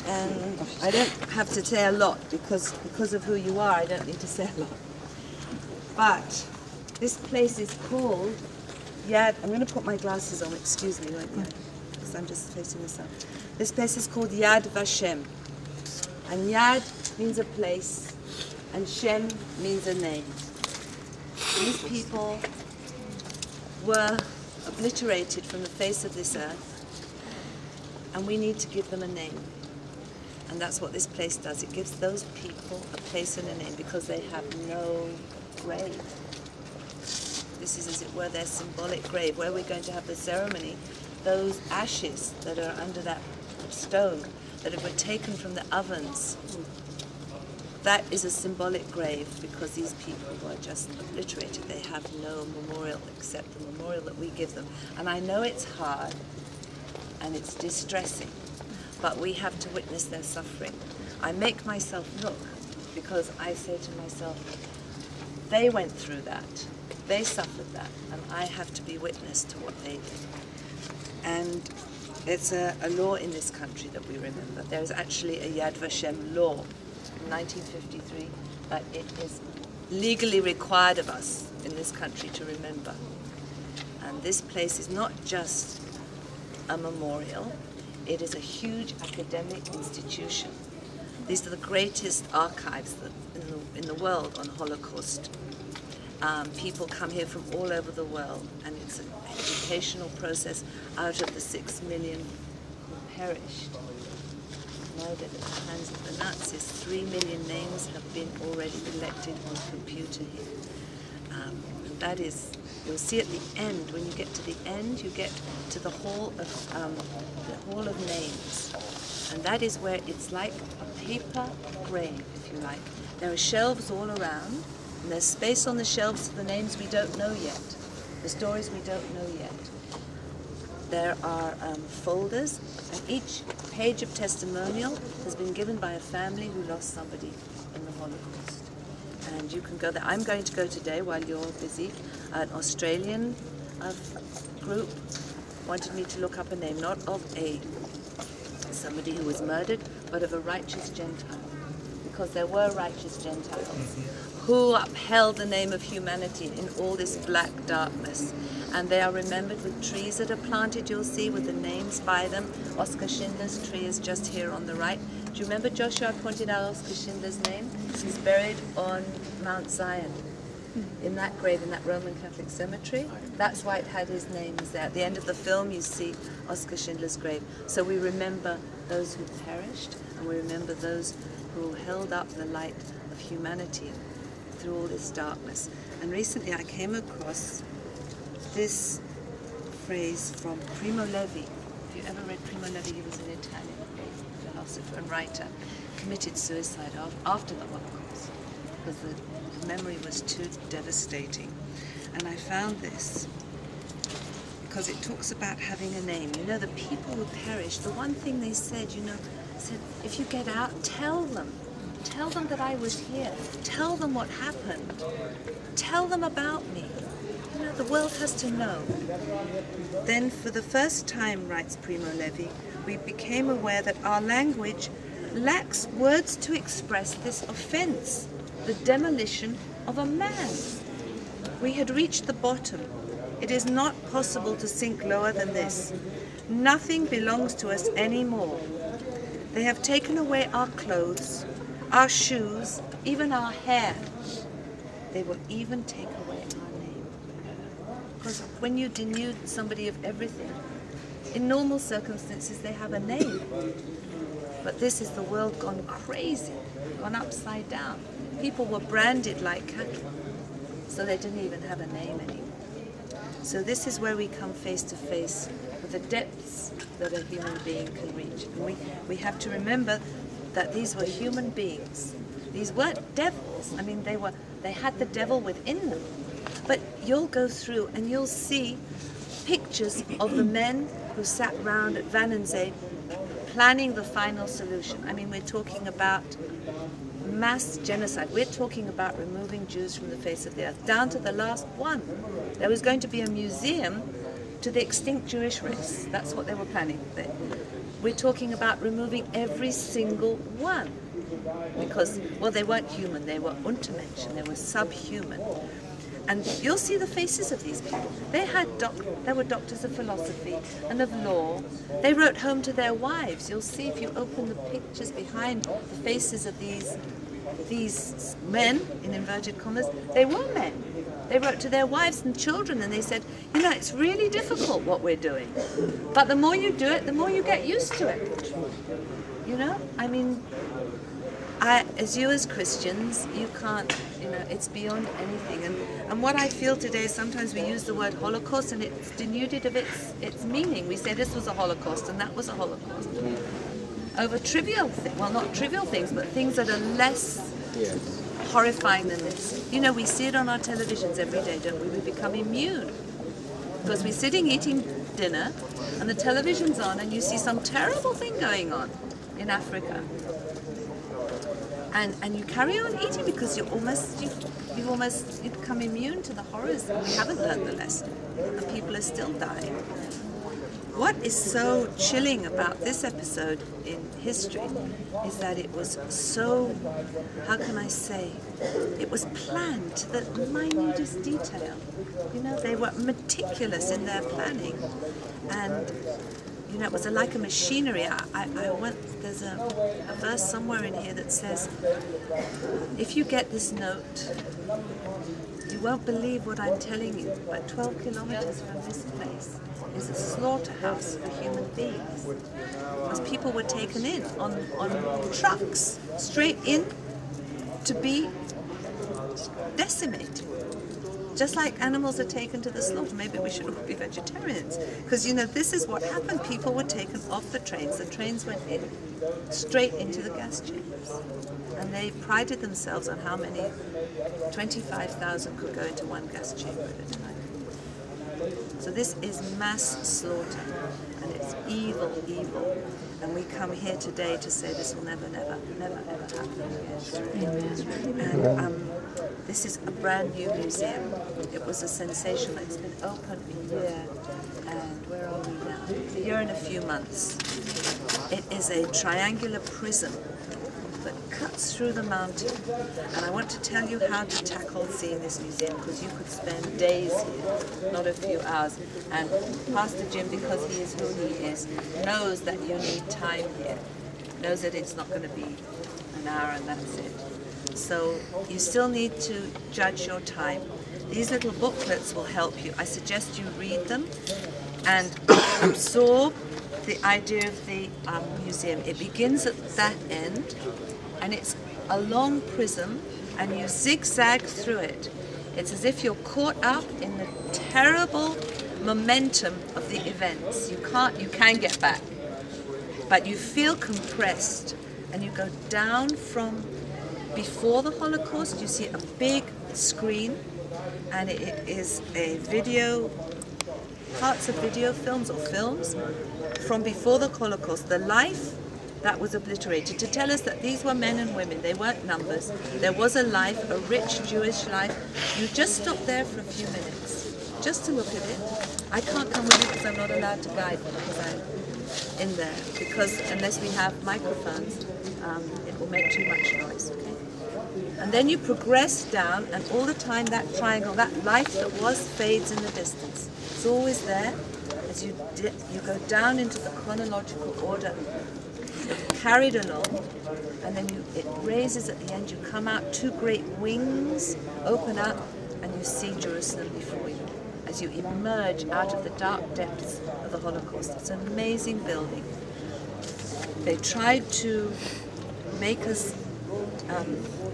And I don't have to say a lot because of who you are, I don't need to say a lot. But this place is called Yad. I'm going to put my glasses on, excuse me, won't you? Because I'm just facing this up. This place is called Yad Vashem. And Yad means a place, and Shem means a name. These people were obliterated from the face of this earth, and we need to give them a name. And that's what this place does. It gives those people a place and a name because they have no grave. This is, as it were, their symbolic grave. Where we're going to have the ceremony, those ashes that are under that stone that were taken from the ovens, that is a symbolic grave because these people were just obliterated. They have no memorial except the memorial that we give them. And I know it's hard and it's distressing, but we have to witness their suffering. I make myself look because I say to myself, they went through that, they suffered that, and I have to be witness to what they did. And it's a law in this country that we remember. There is actually a Yad Vashem law in 1953 that it is legally required of us in this country to remember. And this place is not just a memorial, it is a huge academic institution. These are the greatest archives in the world on Holocaust. People come here from all over the world, and it's an educational process. Out of the 6 million who perished, murdered at the hands of the Nazis, 3 million names have been already collected on computer here. And that is, you'll see at the end, when you get to the end, you get to the hall of names. And that is where it's like a paper grave, if you like. There are shelves all around, and there's space on the shelves for the names we don't know yet, the stories we don't know yet. There are folders, and each page of testimonial has been given by a family who lost somebody in the Holocaust. And you can go there. I'm going to go today while you're busy. An Australian group wanted me to look up a name, not of somebody who was murdered, but of a righteous Gentile. Because there were righteous Gentiles who upheld the name of humanity in all this black darkness. And they are remembered with trees that are planted, you'll see, with the names by them. Oskar Schindler's tree is just here on the right. Do you remember, Joshua, I pointed out Oskar Schindler's name? He's buried on Mount Zion, in that grave, in that Roman Catholic cemetery. That's why it had his name there. At the end of the film, you see Oskar Schindler's grave. So we remember those who perished, and we remember those who held up the light of humanity through all this darkness. And recently I came across this phrase from Primo Levi. If you ever read Primo Levi, he was an Italian philosopher and writer, committed suicide after the Holocaust because the memory was too devastating. And I found this because it talks about having a name. You know, the people who perished, the one thing they said, said, if you get out, tell them that I was here. Tell them what happened. Tell them about me. You know, the world has to know. Then for the first time, writes Primo Levi, we became aware that our language lacks words to express this offense, the demolition of a man. We had reached the bottom. It is not possible to sink lower than this. Nothing belongs to us anymore. They have taken away our clothes, our shoes, even our hair. They will even take away our name. Because when you denude somebody of everything, in normal circumstances they have a name. But this is the world gone crazy, gone upside down. People were branded like cattle, so they didn't even have a name anymore. So this is where we come face to face with the depths that a human being can reach. And we have to remember that these were human beings. These weren't devils. I mean, they had the devil within them. But you'll go through and you'll see pictures of the men who sat round at Wannsee planning the final solution. I mean, we're talking about mass genocide. We're talking about removing Jews from the face of the earth, down to the last one. There was going to be a museum to the extinct Jewish race. That's what they were planning. we're talking about removing every single one. Because, well, they weren't human, they were Untermenschen, they were subhuman. And you'll see the faces of these people. They were doctors of philosophy and of law. They wrote home to their wives. You'll see if you open the pictures behind the faces of these men, in inverted commas, they were men. They wrote to their wives and children and they said, you know, it's really difficult what we're doing. But the more you do it, the more you get used to it. You know, I mean, as Christians, you can't, you know, it's beyond anything. And what I feel today is sometimes we use the word Holocaust and it's denuded of its meaning. We say this was a Holocaust and that was a Holocaust. Over trivial things, well, not trivial things, but things that are less horrifying than this. You know, we see it on our televisions every day, don't we? We become immune. Because we're sitting eating dinner and the television's on and you see some terrible thing going on in Africa. And you carry on eating because you've become immune to the horrors. We haven't learned the lesson, and people are still dying. What is so chilling about this episode in history is that it was so, how can I say, it was planned to the minutest detail. You know, they were meticulous in their planning, and you know, it was like a machinery. There's a verse somewhere in here that says, if you get this note, you won't believe what I'm telling you, but 12 kilometers from this place is a slaughterhouse for human beings. Because people were taken in on trucks, straight in to be decimated. Just like animals are taken to the slaughter. Maybe we should all be vegetarians. Because, you know, this is what happened. People were taken off the trains. The trains went in, straight into the gas chambers. And they prided themselves on how many, 25,000 could go into one gas chamber at a time. So this is mass slaughter. And it's evil, evil. And we come here today to say this will never, never, never, ever happen again. And this is a brand new museum. It was a sensation. It's been open a year, and where are we now? A year and a few months. It is a triangular prism that cuts through the mountain. And I want to tell you how to tackle seeing this museum, because you could spend days here, not a few hours. And Pastor Jim, because he is who he is, knows that you need time here. Knows that it's not going to be an hour and that's it. So you still need to judge your time. These little booklets will help you. I suggest you read them and absorb the idea of the museum. It begins at that end, and it's a long prism, and you zigzag through it. It's as if you're caught up in the terrible momentum of the events. You can get back, but you feel compressed, and you go down from before the Holocaust. You see a big screen, and it is a video, parts of video films or films from before the Holocaust, the life that was obliterated, to tell us that these were men and women. They weren't numbers. There was a life, a rich Jewish life. You just stop there for a few minutes, just to look at it. I can't come with you because I'm not allowed to guide because I'm in there, because unless we have microphones, it will make too much noise. Okay? And then you progress down, and all the time that triangle, that life that was, fades in the distance. It's always there. As you go down into the chronological order, you're carried along, and then it raises at the end. You come out, two great wings open up, and you see Jerusalem before you as you emerge out of the dark depths of the Holocaust. It's an amazing building. They tried to make us,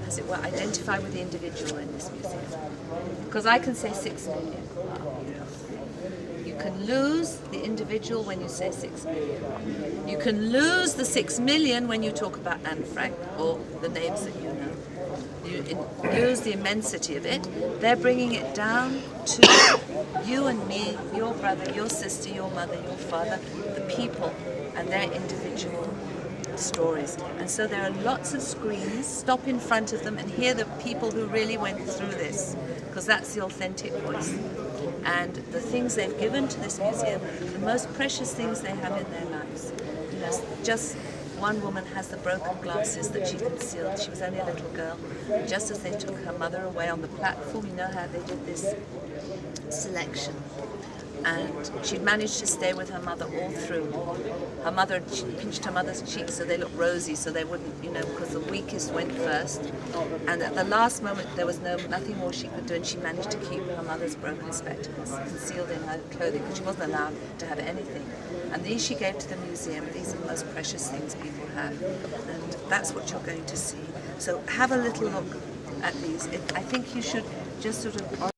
as it were, identify with the individual in this museum. Because I can say 6 million. You can lose the individual when you say 6 million. You can lose the 6 million when you talk about Anne Frank or the names that you know. You lose the immensity of it. They're bringing it down to you and me, your brother, your sister, your mother, your father, the people and their individual stories. And so there are lots of screens. Stop in front of them and hear the people who really went through this, because that's the authentic voice. And the things they've given to this museum, the most precious things they have in their lives. You just one woman has the broken glasses that she concealed. She was only a little girl. Just as they took her mother away on the platform, you know how they did this selection. And she'd managed to stay with her mother all through. Her mother, she pinched her mother's cheeks so they looked rosy, so they wouldn't, because the weakest went first. And at the last moment, there was nothing more she could do, and she managed to keep her mother's broken spectacles concealed in her clothing because she wasn't allowed to have anything. And these she gave to the museum. These are the most precious things people have, and that's what you're going to see. So have a little look at these. I think you should just sort of